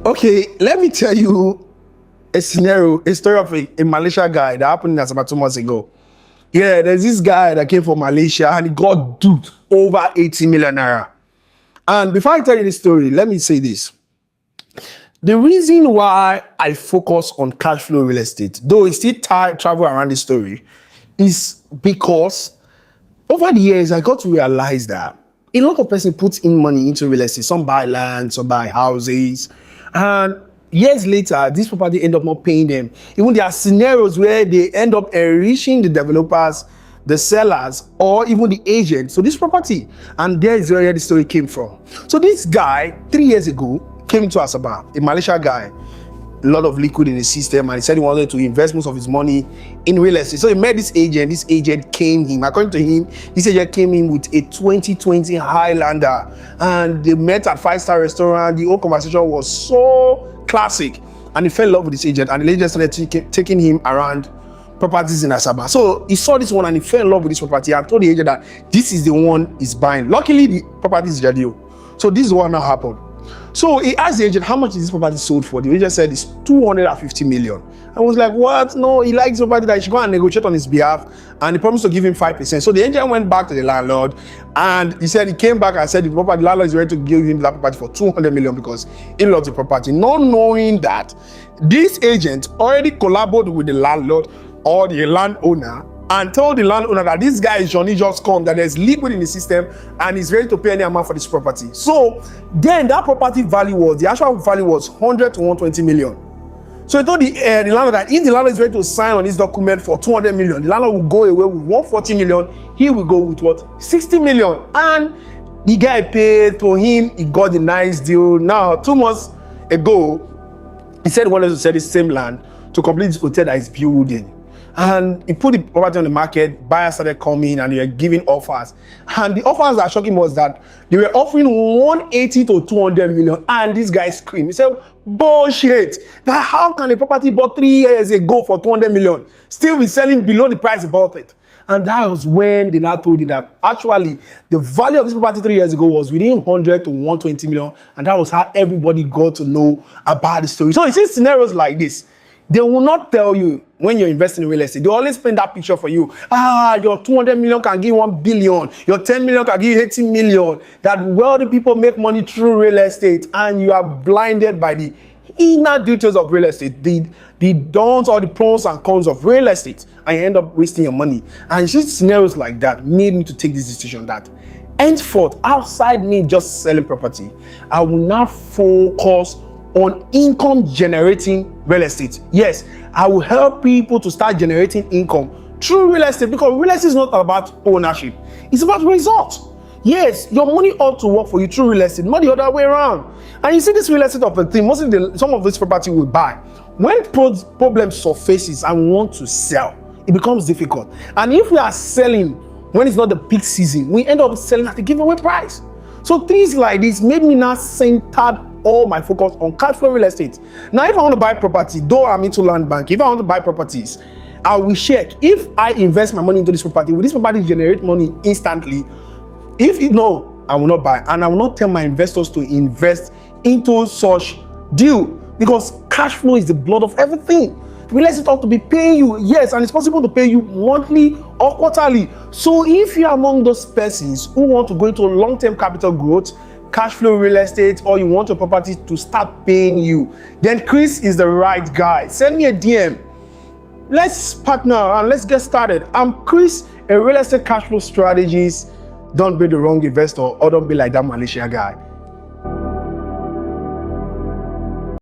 Okay, let me tell you a scenario, a story of a Malaysian guy that happened about 2 months ago. Yeah, there's this guy that came from Malaysia and he got duped over 80 million naira. And before I tell you this story, let me say this. The reason why I focus on cash flow real estate, though it's still travel around the story, is because over the years, I got to realize that a lot of people put in money into real estate. Some buy land, some buy houses. And years later, this property end up not paying them. Even there are scenarios where they end up enriching the developers, the sellers, or even the agent. So this property, and there is where the story came from. So this guy, 3 years ago, came to Asaba, a Malaysian guy, a lot of liquid in the system, and he said he wanted to invest most of his money in real estate. So he met this agent. This agent came him. According to him, this agent came in with a 2020 Highlander, and they met at 5-star restaurant. The whole conversation was so classic, and he fell in love with this agent. And the agent started taking him around properties in Asaba. So he saw this one and he fell in love with this property and told the agent that this is the one he's buying. Luckily, the property is Jadio. So this is what now happened. So he asked the agent, how much is this property sold for? The agent said it's 250 million. I was like, what? No, he likes the property that he should go and negotiate on his behalf. And he promised to give him 5%. So the agent went back to the landlord and he said, he came back and said the landlord is ready to give him that property for 200 million because he loves the property. Not knowing that this agent already collaborated with the landlord or the landowner and told the landowner that this guy is Johnny just come, that there's liquid in the system and he's ready to pay any amount for this property. So then that property value was, the actual value was 100 to 120 million. So he told the landlord that if the landlord is ready to sign on this document for 200 million, the landlord will go away with 140 million, he will go with what? 60 million. And the guy paid to him, he got the nice deal. Now, 2 months ago, he said he wanted to sell the same land to complete this hotel that he's building. And he put the property on the market, buyers started coming and they were giving offers. And the offers that shocked him was that they were offering 180 to 200 million. And this guy screamed. He said, bullshit. Now how can a property bought 3 years ago for 200 million still be selling below the price he bought it? And that was when they now told him that actually the value of this property 3 years ago was within 100 to 120 million. And that was how everybody got to know about the story. So you see scenarios like this, they will not tell you when you're investing in real estate. They always paint that picture for you. Your 200 million can give 1 billion. Your 10 million can give 80 million. That wealthy people make money through real estate and you are blinded by the inner details of real estate, the dons or the pros and cons of real estate, and you end up wasting your money. And just scenarios like that made me to take this decision that henceforth, outside me just selling property, I will now focus on income generating real estate. Yes, I will help people to start generating income through real estate because real estate is not about ownership. It's about results. Yes, your money ought to work for you through real estate, not the other way around. And you see this real estate of the thing, mostly some of this property we buy. When problem surfaces and we want to sell, it becomes difficult. And if we are selling when it's not the peak season, we end up selling at a giveaway price. So things like this made me now centered all my focus on cash flow real estate. Now, if I want to buy property, though I'm into land bank, if I want to buy properties, I will check if I invest my money into this property, will this property generate money instantly? If you know, I will not buy, and I will not tell my investors to invest into such deal because cash flow is the blood of everything. Real estate ought to be paying you, yes, and it's possible to pay you monthly or quarterly. So if you're among those persons who want to go into long-term capital growth, cash flow real estate, or you want your property to start paying you, then Chris is the right guy. Send me a DM. Let's partner and let's get started. I'm Chris, a real estate cash flow strategist. Don't be the wrong investor or don't be like that Malaysia guy.